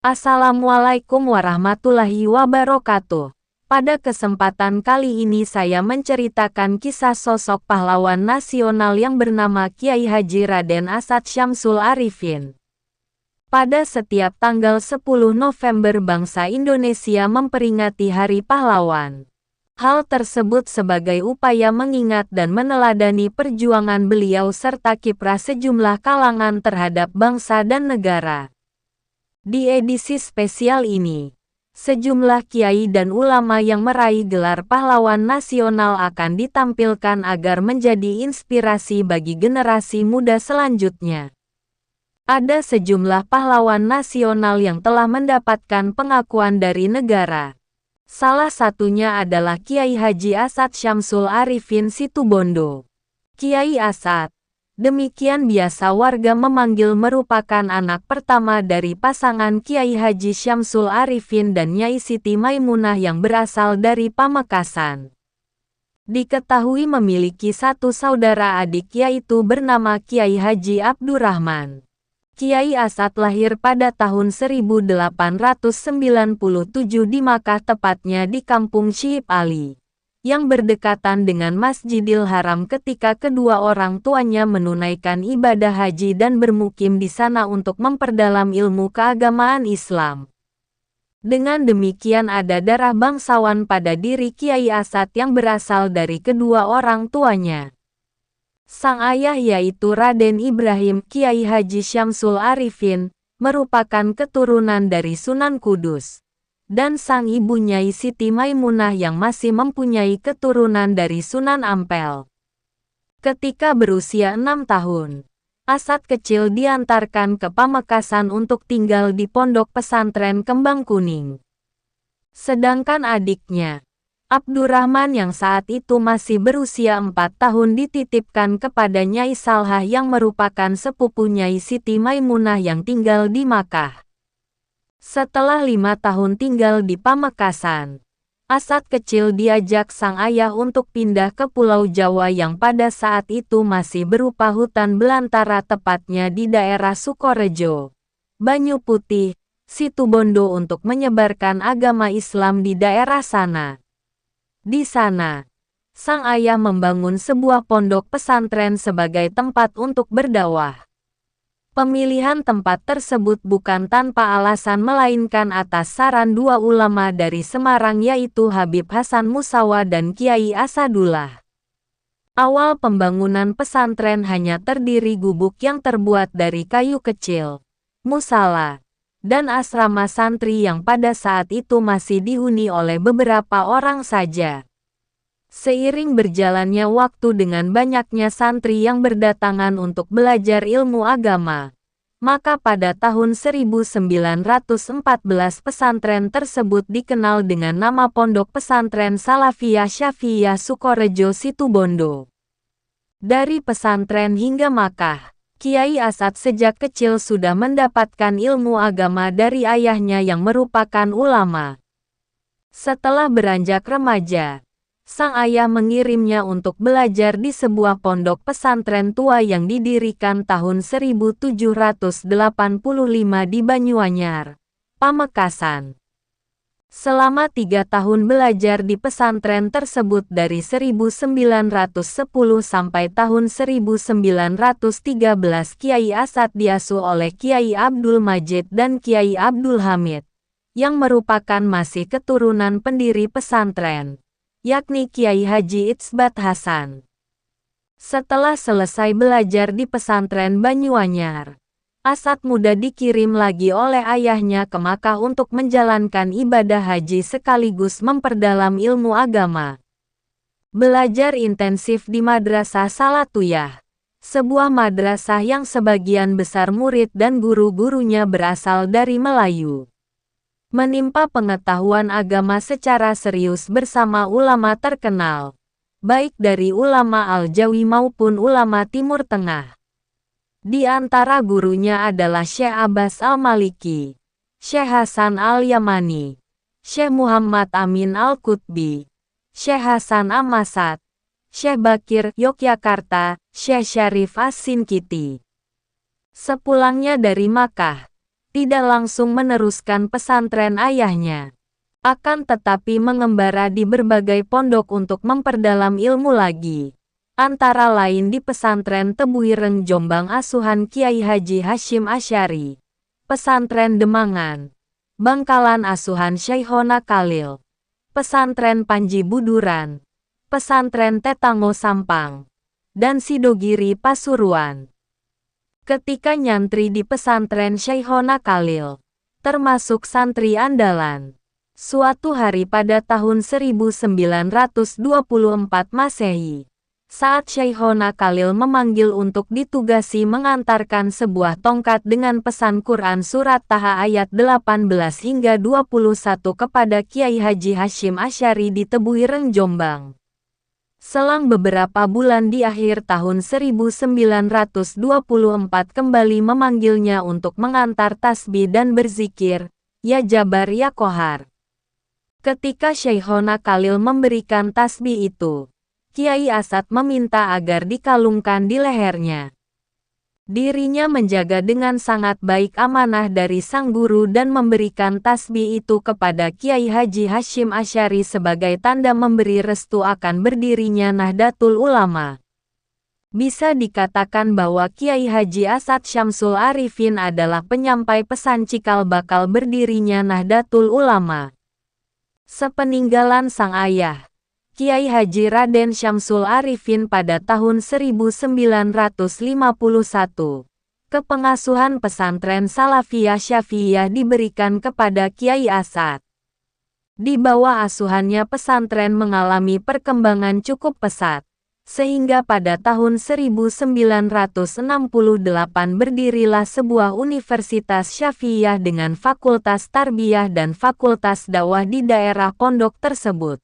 Assalamualaikum warahmatullahi wabarakatuh. Pada kesempatan kali ini saya menceritakan kisah sosok pahlawan nasional yang bernama Kiai Haji Raden Asad Syamsul Arifin. Pada setiap tanggal 10 November bangsa Indonesia memperingati Hari Pahlawan. Hal tersebut sebagai upaya mengingat dan meneladani perjuangan beliau serta kiprah sejumlah kalangan terhadap bangsa dan negara. Di edisi spesial ini, sejumlah kiai dan ulama yang meraih gelar pahlawan nasional akan ditampilkan agar menjadi inspirasi bagi generasi muda selanjutnya. Ada sejumlah pahlawan nasional yang telah mendapatkan pengakuan dari negara. Salah satunya adalah Kiai Haji Asad Syamsul Arifin Situbondo. Kiai Asad, demikian biasa warga memanggil, merupakan anak pertama dari pasangan Kiai Haji Syamsul Arifin dan Nyai Siti Maimunah yang berasal dari Pamekasan. Diketahui memiliki satu saudara adik yaitu bernama Kiai Haji Abdurrahman. Kiai Asad lahir pada tahun 1897 di Makkah, tepatnya di Kampung Syihib Ali, yang berdekatan dengan Masjidil Haram ketika kedua orang tuanya menunaikan ibadah haji dan bermukim di sana untuk memperdalam ilmu keagamaan Islam. Dengan demikian ada darah bangsawan pada diri Kiai Asad yang berasal dari kedua orang tuanya. Sang ayah yaitu Raden Ibrahim Kiai Haji Syamsul Arifin, merupakan keturunan dari Sunan Kudus. Dan sang ibu Nyai Siti Maimunah yang masih mempunyai keturunan dari Sunan Ampel. Ketika berusia 6 tahun, Asad kecil diantarkan ke Pamekasan untuk tinggal di pondok pesantren Kembang Kuning. Sedangkan adiknya, Abdurrahman yang saat itu masih berusia 4 tahun dititipkan kepada Nyai Salhah yang merupakan sepupu Nyai Siti Maimunah yang tinggal di Makkah. Setelah 5 tahun tinggal di Pamekasan, Asad kecil diajak sang ayah untuk pindah ke Pulau Jawa yang pada saat itu masih berupa hutan belantara, tepatnya di daerah Sukorejo, Banyu Putih, Situbondo untuk menyebarkan agama Islam di daerah sana. Di sana, sang ayah membangun sebuah pondok pesantren sebagai tempat untuk berdakwah. Pemilihan tempat tersebut bukan tanpa alasan melainkan atas saran dua ulama dari Semarang yaitu Habib Hasan Musawa dan Kiai Asadullah. Awal pembangunan pesantren hanya terdiri gubuk yang terbuat dari kayu kecil, musala, dan asrama santri yang pada saat itu masih dihuni oleh beberapa orang saja. Seiring berjalannya waktu dengan banyaknya santri yang berdatangan untuk belajar ilmu agama, maka pada tahun 1914 pesantren tersebut dikenal dengan nama Pondok Pesantren Salafiyah Syafi'iyah Sukorejo Situbondo. Dari pesantren hingga Makkah, Kiai Asad sejak kecil sudah mendapatkan ilmu agama dari ayahnya yang merupakan ulama. Setelah beranjak remaja, sang ayah mengirimnya untuk belajar di sebuah pondok pesantren tua yang didirikan tahun 1785 di Banyuanyar, Pamekasan. Selama 3 tahun belajar di pesantren tersebut dari 1910 sampai tahun 1913 Kiai Asad diasuh oleh Kiai Abdul Majid dan Kiai Abdul Hamid, yang merupakan masih keturunan pendiri pesantren, yakni Kiai Haji Itsbat Hasan. Setelah selesai belajar di pesantren Banyuanyar, Asad muda dikirim lagi oleh ayahnya ke Makkah untuk menjalankan ibadah haji sekaligus memperdalam ilmu agama. Belajar intensif di Madrasah Salatuyah, sebuah madrasah yang sebagian besar murid dan guru-gurunya berasal dari Melayu. Menimpa pengetahuan agama secara serius bersama ulama terkenal, baik dari ulama Al-Jawi maupun ulama Timur Tengah. Di antara gurunya adalah Syekh Abbas Al-Maliki, Syekh Hasan Al-Yamani, Syekh Muhammad Amin Al-Qutbi, Syekh Hasan Amasat, Syekh Bakir Yogyakarta, Syekh Syarif As-Sinkiti. Sepulangnya dari Makkah, tidak langsung meneruskan pesantren ayahnya. Akan tetapi mengembara di berbagai pondok untuk memperdalam ilmu lagi. Antara lain di pesantren Tebuireng Jombang asuhan Kiai Haji Hashim Asy'ari, pesantren Demangan, Bangkalan asuhan Syekhona Khalil, pesantren Panji Buduran, pesantren Tetango Sampang, dan Sidogiri Pasuruan. Ketika nyantri di pesantren Syekhona Khalil, termasuk santri andalan, suatu hari pada tahun 1924 Masehi, saat Syekhona Khalil memanggil untuk ditugasi mengantarkan sebuah tongkat dengan pesan Quran Surat Taha ayat 18 hingga 21 kepada Kiai Haji Hashim Asy'ari di Tebuireng Jombang. Selang beberapa bulan di akhir tahun 1924 kembali memanggilnya untuk mengantar tasbih dan berzikir, Ya Jabar Ya Qahar. Ketika Syekhona Khalil memberikan tasbih itu, Kiai Asad meminta agar dikalungkan di lehernya. Dirinya menjaga dengan sangat baik amanah dari sang guru dan memberikan tasbih itu kepada Kiai Haji Hashim Asy'ari sebagai tanda memberi restu akan berdirinya Nahdlatul Ulama. Bisa dikatakan bahwa Kiai Haji Asad Syamsul Arifin adalah penyampai pesan cikal bakal berdirinya Nahdlatul Ulama. Sepeninggalan sang ayah, Kiai Haji Raden Syamsul Arifin pada tahun 1951, kepengasuhan pesantren Salafiyah Syafi'iyah diberikan kepada Kiai Asad. Di bawah asuhannya pesantren mengalami perkembangan cukup pesat, sehingga pada tahun 1968 berdirilah sebuah universitas Syafi'iyah dengan fakultas tarbiyah dan fakultas dakwah di daerah pondok tersebut.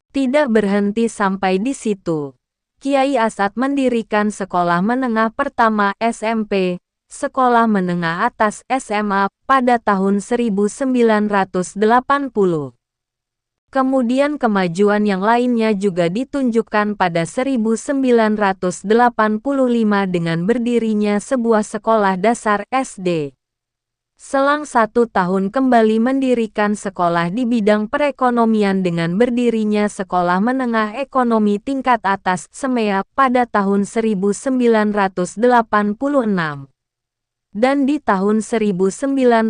Tidak berhenti sampai di situ, Kiai Asad mendirikan sekolah menengah pertama SMP, sekolah menengah atas SMA, pada tahun 1980. Kemudian kemajuan yang lainnya juga ditunjukkan pada 1985 dengan berdirinya sebuah sekolah dasar SD. Selang 1 tahun kembali mendirikan sekolah di bidang perekonomian dengan berdirinya Sekolah Menengah Ekonomi Tingkat Atas SMEA pada tahun 1986. Dan di tahun 1990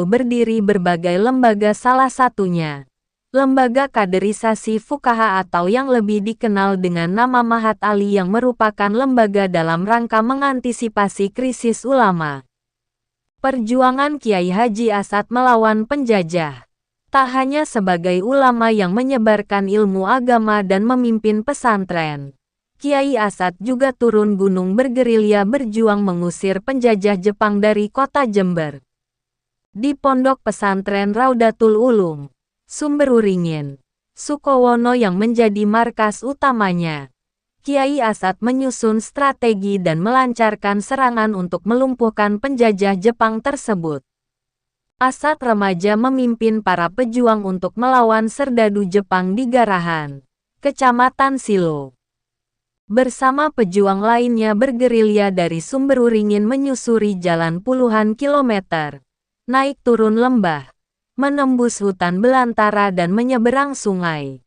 berdiri berbagai lembaga, salah satunya Lembaga Kaderisasi Fuqaha atau yang lebih dikenal dengan nama Mahat Ali yang merupakan lembaga dalam rangka mengantisipasi krisis ulama. Perjuangan Kiai Haji Asad melawan penjajah, tak hanya sebagai ulama yang menyebarkan ilmu agama dan memimpin pesantren, Kiai Asad juga turun gunung bergerilya berjuang mengusir penjajah Jepang dari kota Jember. Di pondok pesantren Raudatul Ulum, Sumberuringin, Sukowono yang menjadi markas utamanya, Kiai Asad menyusun strategi dan melancarkan serangan untuk melumpuhkan penjajah Jepang tersebut. Asad remaja memimpin para pejuang untuk melawan serdadu Jepang di Garahan, Kecamatan Silo. Bersama pejuang lainnya bergerilya dari Sumberuringin menyusuri jalan puluhan kilometer, naik turun lembah, menembus hutan belantara dan menyeberang sungai.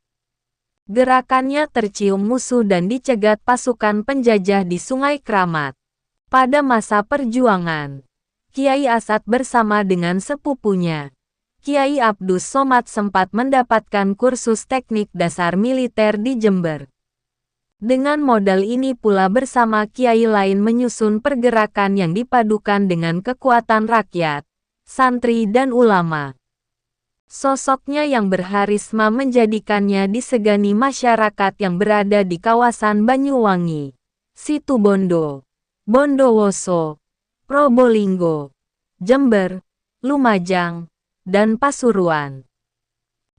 Gerakannya tercium musuh dan dicegat pasukan penjajah di Sungai Kramat. Pada masa perjuangan, Kiai Asad bersama dengan sepupunya, Kiai Abdus Somad sempat mendapatkan kursus teknik dasar militer di Jember. Dengan modal ini pula bersama kiai lain menyusun pergerakan yang dipadukan dengan kekuatan rakyat, santri dan ulama. Sosoknya yang berharisma menjadikannya disegani masyarakat yang berada di kawasan Banyuwangi, Situbondo, Bondowoso, Probolinggo, Jember, Lumajang, dan Pasuruan.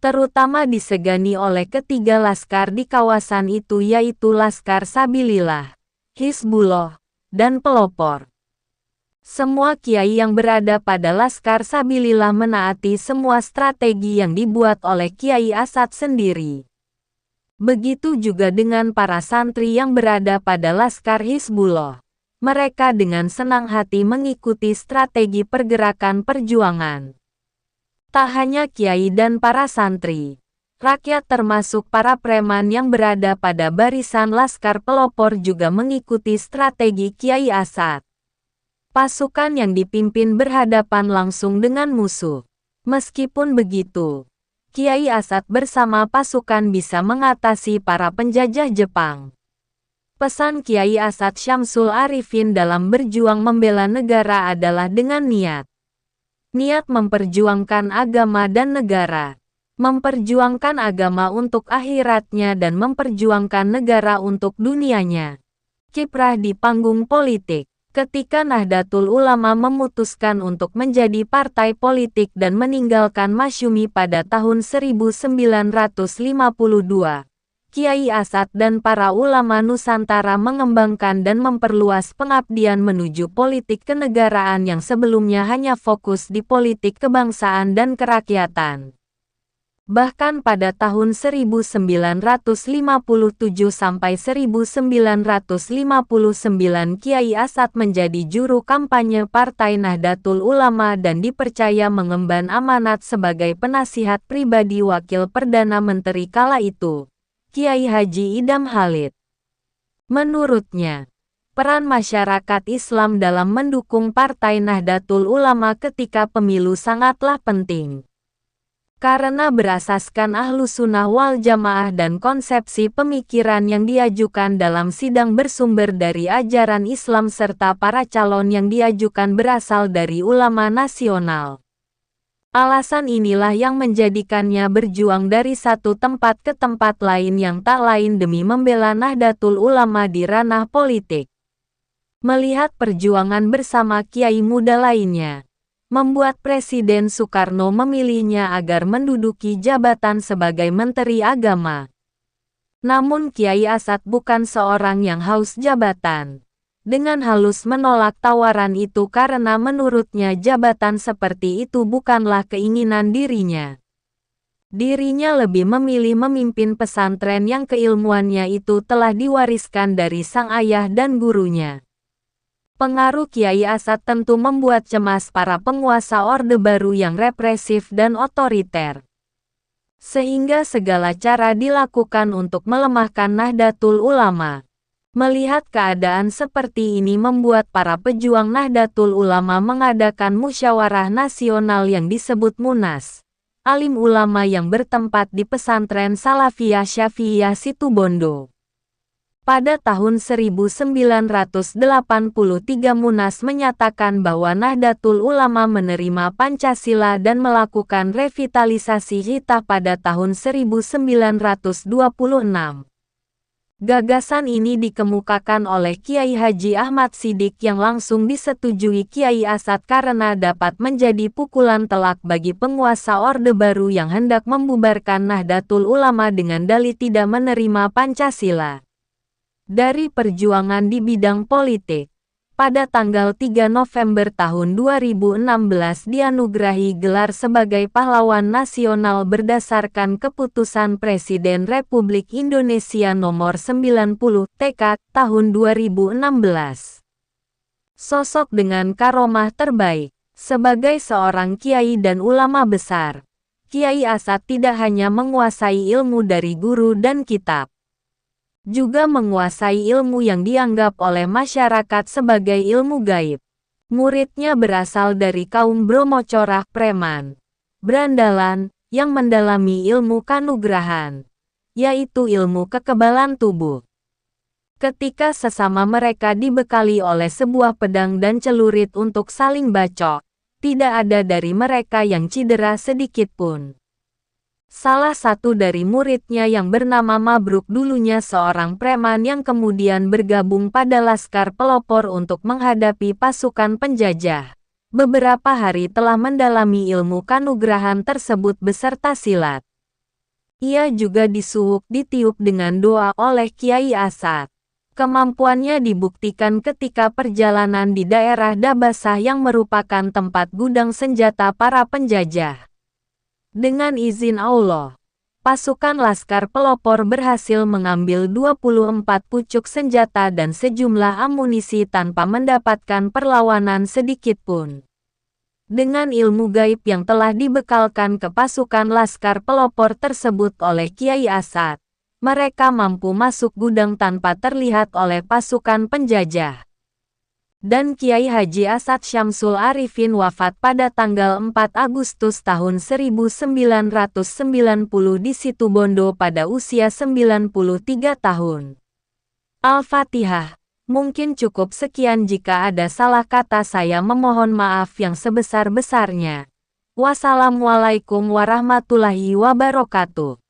Terutama disegani oleh ketiga laskar di kawasan itu, yaitu Laskar Sabilillah, Hizbullah, dan Pelopor. Semua kiai yang berada pada Laskar Sabilillah menaati semua strategi yang dibuat oleh Kiai Asad sendiri. Begitu juga dengan para santri yang berada pada Laskar Hizbullah. mereka dengan senang hati mengikuti strategi pergerakan perjuangan. Tak hanya kiai dan para santri, rakyat termasuk para preman yang berada pada barisan laskar pelopor juga mengikuti strategi Kiai Asad. Pasukan yang dipimpin berhadapan langsung dengan musuh. Meskipun begitu, Kiai Asad bersama pasukan bisa mengatasi para penjajah Jepang. Pesan Kiai Asad Syamsul Arifin dalam berjuang membela negara adalah dengan niat memperjuangkan agama dan negara, memperjuangkan agama untuk akhiratnya dan memperjuangkan negara untuk dunianya. Kiprah di panggung politik. Ketika Nahdlatul Ulama memutuskan untuk menjadi partai politik dan meninggalkan Masyumi pada tahun 1952, Kiai Asad dan para ulama Nusantara mengembangkan dan memperluas pengabdian menuju politik kenegaraan yang sebelumnya hanya fokus di politik kebangsaan dan kerakyatan. Bahkan pada tahun 1957 sampai 1959 Kiai Asad menjadi juru kampanye Partai Nahdlatul Ulama dan dipercaya mengemban amanat sebagai penasihat pribadi Wakil Perdana Menteri kala itu, Kiai Haji Idam Halid. Menurutnya, peran masyarakat Islam dalam mendukung Partai Nahdlatul Ulama ketika pemilu sangatlah penting. Karena berasaskan Ahlussunnah wal Jamaah dan konsepsi pemikiran yang diajukan dalam sidang bersumber dari ajaran Islam serta para calon yang diajukan berasal dari ulama nasional. Alasan inilah yang menjadikannya berjuang dari satu tempat ke tempat lain yang tak lain demi membela Nahdlatul Ulama di ranah politik. Melihat perjuangan bersama kiai muda lainnya, membuat Presiden Soekarno memilihnya agar menduduki jabatan sebagai Menteri Agama. Namun Kiai Asad bukan seorang yang haus jabatan. Dengan halus menolak tawaran itu karena menurutnya jabatan seperti itu bukanlah keinginan dirinya. Dirinya lebih memilih memimpin pesantren yang keilmuannya itu telah diwariskan dari sang ayah dan gurunya. Pengaruh Kiai Asad tentu membuat cemas para penguasa Orde Baru yang represif dan otoriter. Sehingga segala cara dilakukan untuk melemahkan Nahdlatul Ulama. Melihat keadaan seperti ini membuat para pejuang Nahdlatul Ulama mengadakan musyawarah nasional yang disebut Munas, alim ulama yang bertempat di pesantren Salafiyah Syafi'iyah Situbondo. Pada tahun 1983 Munas menyatakan bahwa Nahdlatul Ulama menerima Pancasila dan melakukan revitalisasi Hitah pada tahun 1926. Gagasan ini dikemukakan oleh Kiai Haji Ahmad Siddiq yang langsung disetujui Kiai Asad karena dapat menjadi pukulan telak bagi penguasa Orde Baru yang hendak membubarkan Nahdlatul Ulama dengan dalih tidak menerima Pancasila. Dari perjuangan di bidang politik, pada tanggal 3 November tahun 2016 dianugerahi gelar sebagai pahlawan nasional berdasarkan keputusan Presiden Republik Indonesia nomor 90 TK tahun 2016. Sosok dengan karomah terbaik. Sebagai seorang kiai dan ulama besar, Kiai Asad tidak hanya menguasai ilmu dari guru dan kitab, juga menguasai ilmu yang dianggap oleh masyarakat sebagai ilmu gaib. Muridnya berasal dari kaum Bromo Corak Preman, berandalan, yang mendalami ilmu kanugrahan, yaitu ilmu kekebalan tubuh. Ketika sesama mereka dibekali oleh sebuah pedang dan celurit untuk saling bacok, tidak ada dari mereka yang cedera sedikit pun. Salah satu dari muridnya yang bernama Mabruk dulunya seorang preman yang kemudian bergabung pada Laskar Pelopor untuk menghadapi pasukan penjajah. Beberapa hari telah mendalami ilmu kanugrahan tersebut beserta silat. Ia juga disuhuk ditiup dengan doa oleh Kiai Asad. Kemampuannya dibuktikan ketika perjalanan di daerah Dabasah yang merupakan tempat gudang senjata para penjajah. Dengan izin Allah, pasukan Laskar Pelopor berhasil mengambil 24 pucuk senjata dan sejumlah amunisi tanpa mendapatkan perlawanan sedikitpun. Dengan ilmu gaib yang telah dibekalkan ke pasukan Laskar Pelopor tersebut oleh Kiai Asad, mereka mampu masuk gudang tanpa terlihat oleh pasukan penjajah. Dan Kiai Haji Asad Syamsul Arifin wafat pada tanggal 4 Agustus tahun 1990 di Situbondo pada usia 93 tahun. Al-Fatihah. Mungkin cukup sekian, jika ada salah kata saya memohon maaf yang sebesar-besarnya. Wassalamualaikum warahmatullahi wabarakatuh.